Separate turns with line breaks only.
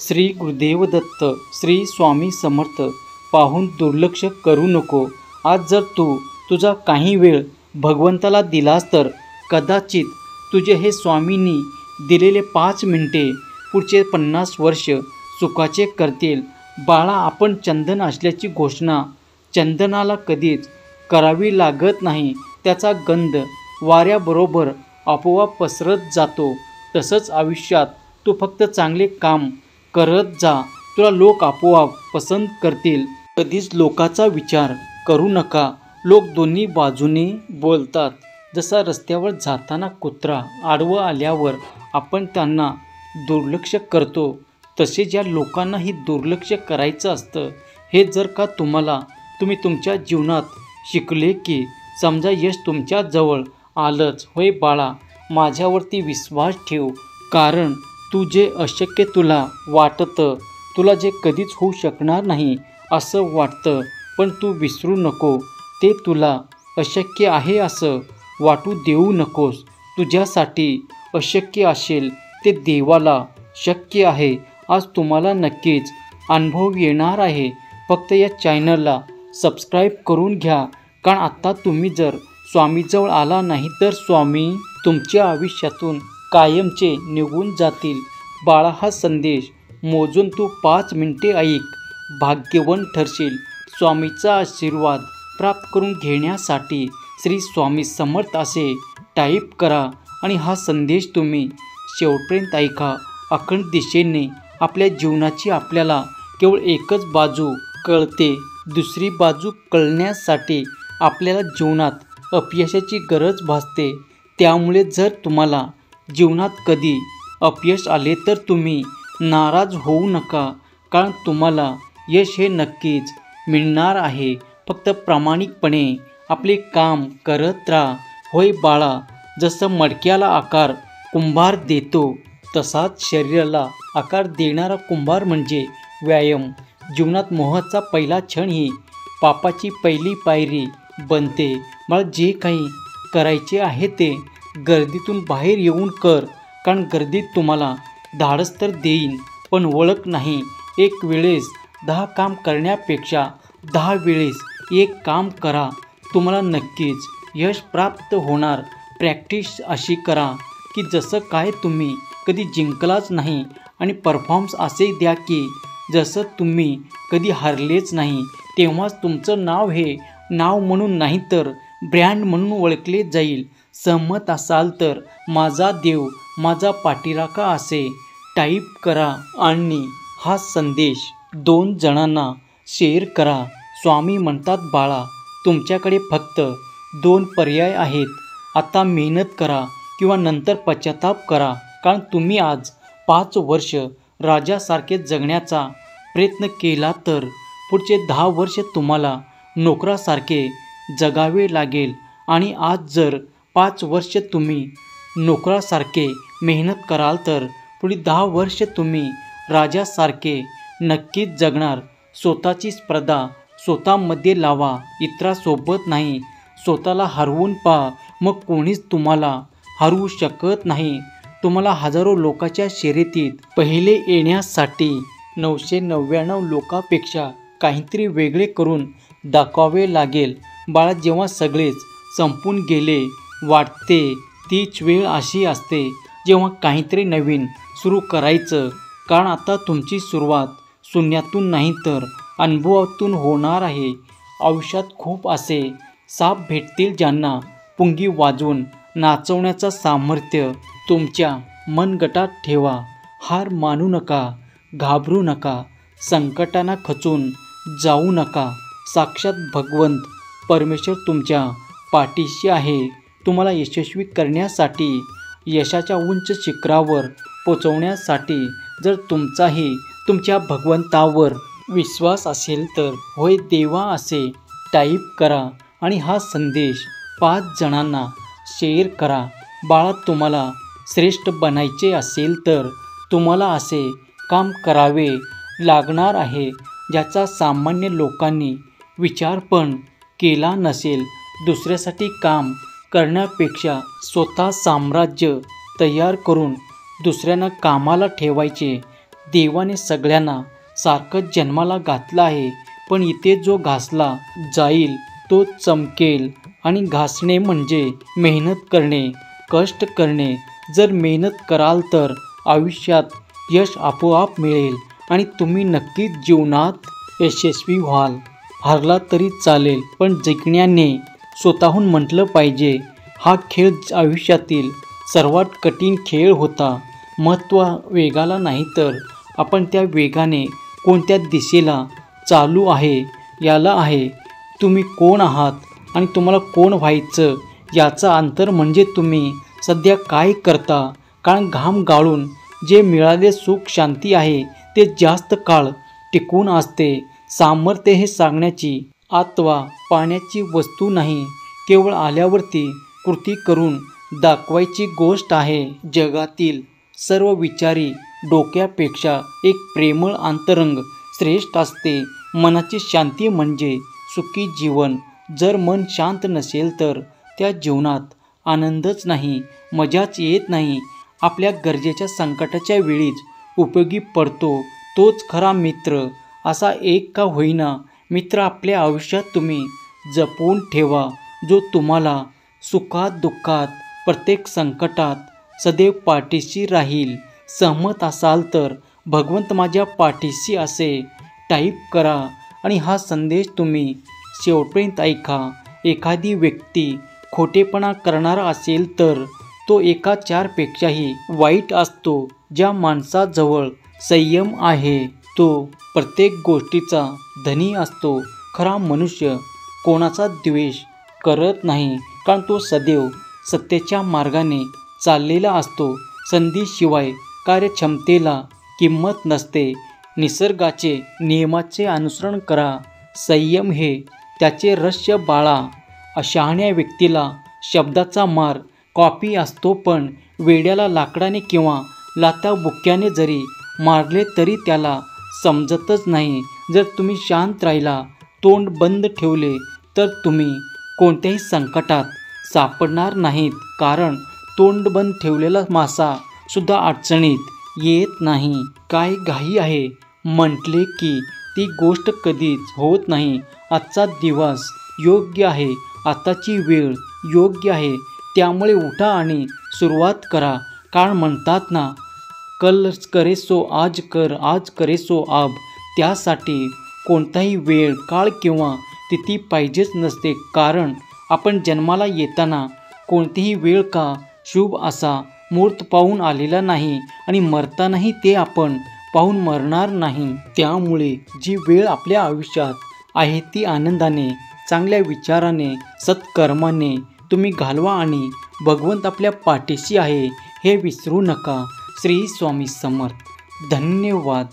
श्री गुरुदेव दत्त. श्री स्वामी समर्थ. पाहून दुर्लक्ष करू नको. आज जर तू तुझा काही वेळ भगवंताला दिलास तर कदाचित तुझे हे स्वामींनी दिलेले 5 मिनिटे पुढचे 50 वर्ष सुखाचे करतील. बाळा, आपण चंदन असल्याची घोषणा चंदनाला कधीच करावी लागत नाही. त्याचा गंध वाऱ्याबरोबर आपोआप पसरत जातो. तसंच आयुष्यात तू फक्त चांगले काम करत जा. तुला लोक आपोआप पसंत करतील. कधीच लोकाचा विचार करू नका. लोक दोन्ही बाजूने बोलतात. जसा रस्त्यावर जाताना कुत्रा आडवं आल्यावर आपण त्यांना दुर्लक्ष करतो, तसे ज्या लोकांनाही दुर्लक्ष करायचं असतं. हे जर का तुम्ही तुमच्या जीवनात शिकले की समजा यश तुमच्या जवळ आलंच. होय बाळा, माझ्यावरती विश्वास ठेव. कारण तू जे अशक्य तुला वाटतं, तुला जे कधीच होऊ शकणार नाही असं वाटतं, पण तू विसरू नको. ते तुला अशक्य आहे असं वाटू देऊ नकोस. तुझ्यासाठी अशक्य असेल ते देवाला शक्य आहे. आज तुम्हाला नक्कीच अनुभव येणार आहे. फक्त या चॅनलला सबस्क्राईब करून घ्या. कारण आत्ता तुम्ही जर स्वामीजवळ आला नाही तर स्वामी तुमच्या आयुष्यातून कायमचे निघून जातील. बाळा, हा संदेश मोजून तू 5 मिनिटे ऐक. भाग्यवान ठरशील. स्वामीचा आशीर्वाद प्राप्त करून घेण्यासाठी श्री स्वामी समर्थ असे टाईप करा आणि हा संदेश तुम्ही शेवटपर्यंत ऐका. अखंड दिशेने आपल्या जीवनाची आपल्याला केवळ एकच बाजू कळते. दुसरी बाजू कळण्यासाठी आपल्याला जीवनात अपयशाची गरज भासते. त्यामुळे जर तुम्हाला जीवनात कधी अपयश आले तर तुम्ही नाराज होऊ नका. कारण तुम्हाला यश हे नक्कीच मिळणार आहे. फक्त प्रामाणिकपणे आपले काम करत राहा. होय बाळा, जसं मडक्याला आकार कुंभार देतो, तसाच शरीराला आकार देणारा कुंभार म्हणजे व्यायाम. जीवनात मोहाचा पहिला क्षण ही पापाची पहिली पायरी बनते. मला जे काही करायचे आहे ते गर्दीतून बाहेर येऊन कर. कारण गर्दीत तुम्हाला धाडस तर देईन, पण ओळख नाही. एक वेळेस 10 काम करण्यापेक्षा 10 वेळेस 1 काम करा. तुम्हाला नक्कीच यश प्राप्त होणार. प्रॅक्टिस अशी करा की जसं काय तुम्ही कधी जिंकलाच नाही आणि परफॉर्मन्स असे द्या की जसं तुम्ही कधी हरलेच नाही. तेव्हाच तुमचं नाव हे नाव म्हणून नाही तर ब्रँड म्हणून ओळखले जाईल. सहमत असाल तर माझा देव माझा पाठीराखा असे टाईप करा आणि हा संदेश 2 जणांना शेअर करा. स्वामी म्हणतात, बाळा, तुमच्याकडे फक्त 2 पर्याय आहेत. आता मेहनत करा किंवा नंतर पश्चाताप करा. कारण तुम्ही आज 5 वर्ष राजासारखे जगण्याचा प्रयत्न केला तर पुढचे 10 वर्ष तुम्हाला नोकरासारखे जगावे लागेल. आणि आज जर 5 वर्ष तुम्ही नोकरासारखे मेहनत कराल तर पुढे 10 वर्ष तुम्ही राजासारखे नक्कीच जगणार. स्वतःची स्पर्धा स्वतःमध्ये लावा, इतरांसोबत नाही. स्वतःला हरवून पहा, मग कोणीच तुम्हाला हरवू शकत नाही. तुम्हाला हजारो लोकांच्या शर्यतीत पहिले येण्यासाठी 999 लोकांपेक्षा काहीतरी वेगळे करून दाखवावे लागेल. बाळा, जेव्हा सगळेच संपून गेले वाटते तीच वेळ अशी असते जेव्हा काहीतरी नवीन सुरू करायचं. कारण आता तुमची सुरुवात शून्यातून नाही तर अनुभवातून होणार आहे. आयुष्यात खूप असे साप भेटतील ज्यांना पुंगी वाजवून नाचवण्याचं सामर्थ्य तुमच्या मनगटात ठेवा. हार मानू नका, घाबरू नका, संकटांना खचून जाऊ नका. साक्षात भगवंत परमेश्वर तुमच्या पाठीशी आहे. तुम्हाला यशस्वी करण्यासाठी, यशाच्या उंच शिखरावर पोचवण्यासाठी जर तुमचाही तुमच्या भगवंतावर विश्वास असेल तर होय देवा असे टाईप करा आणि हा संदेश 5 जणांना शेअर करा. बाळा, तुम्हाला श्रेष्ठ बनायचे असेल तर तुम्हाला असे काम करावे लागणार आहे ज्याचा सामान्य लोकांनी विचार पण केला नसेल. दुसऱ्यासाठी काम करण्यापेक्षा स्वतः साम्राज्य तयार करून दुसऱ्यांना कामाला ठेवायचे. देवाने सगळ्यांना सारखंच जन्माला घातलं आहे, पण इथे जो घासला जाईल तो चमकेल. आणि घासणे म्हणजे मेहनत करणे, कष्ट करणे. जर मेहनत कराल तर आयुष्यात यश आपोआप मिळेल आणि तुम्ही नक्कीच जीवनात यशस्वी व्हाल. हारला तरी चालेल, पण जिंकण्याने स्वतःहून म्हटलं पाहिजे, हा खेळ आयुष्यातील सर्वात कठीण खेळ होता. महत्त्व वेगाला नाही तर आपण त्या वेगाने कोणत्या दिशेला चालू आहे याला आहे. तुम्ही कोण आहात आणि तुम्हाला कोण व्हायचं याचा अंतर म्हणजे तुम्ही सध्या काय करता. कारण घाम गाळून जे मिळाले सुख शांती आहे ते जास्त काळ टिकून असते. सामर्थ्य हे सांगण्याची अथवा पाण्याची वस्तू नाही, केवळ आल्यावरती कृती करून दाखवायची गोष्ट आहे. जगातील सर्व विचारी डोक्यापेक्षा एक प्रेमळ अंतरंग श्रेष्ठ असते. मनाची शांती म्हणजे सुखी जीवन. जर मन शांत नसेल तर त्या जीवनात आनंदच नाही, मजाच येत नाही. आपल्या गरजेच्या संकटाच्या वेळीच उपयोगी पडतो तोच खरा मित्र. असा एक का होईना मित्र आपल्या आयुष्यात तुम्ही जपून ठेवा, जो तुम्हाला सुखात दुःखात प्रत्येक संकटात सदैव पाठीशी राहील. सहमत असाल तर भगवंत माझ्या पाठीशी असे टाईप करा आणि हा संदेश तुम्ही शेवटपर्यंत ऐका. एखादी व्यक्ती खोटेपणा करणारा असेल तर तो एका 4पेक्षाही वाईट असतो. ज्या माणसाजवळ संयम आहे तो प्रत्येक गोष्टीचा धनी असतो. खरा मनुष्य कोणाचा द्वेष करत नाही, कारण तो सदैव सत्याच्या मार्गाने चाललेला असतो. संधीशिवाय कार्यक्षमतेला किंमत नसते. निसर्गाचे नियमाचे अनुसरण करा. संयम हे त्याचे रहस्य बाळा. अशहाण्या व्यक्तीला शब्दाचा मार कॉपी असतो, पण वेड्याला लाकडाने किंवा लाथाबुक्क्याने जरी मारले तरी त्याला समजतच नाही. जर तुम्ही शांत राहिला, तोंड बंद ठेवले तर तुम्ही कोणत्याही संकटात सापडणार नाहीत. कारण तोंड बंद ठेवलेला मासा सुद्धा अडचणीत येत नाही. काय घाई आहे म्हटले की ती गोष्ट कधीच होत नाही. आजचा दिवस योग्य आहे, आताची वेळ योग्य आहे. त्यामुळे उठा आणि सुरुवात करा. कारण म्हणतात ना, कल करे सो आज कर, आज करे सो अब. त्यासाठी कोणताही वेळ काळ किंवा तिथी पाहिजेच नसते. कारण आपण जन्माला येताना कोणतीही वेळ का शुभ असा मुहूर्त पाहून आलेला नाही आणि मरतानाही ते आपण पाहून मरणार नाही. त्यामुळे जी वेळ आपल्या आयुष्यात आहे ती आनंदाने, चांगल्या विचाराने, सत्कर्माने तुम्ही घालवा आणि भगवंत आपल्या पाठीशी आहे हे विसरू नका. श्री स्वामी समर्थ. धन्यवाद.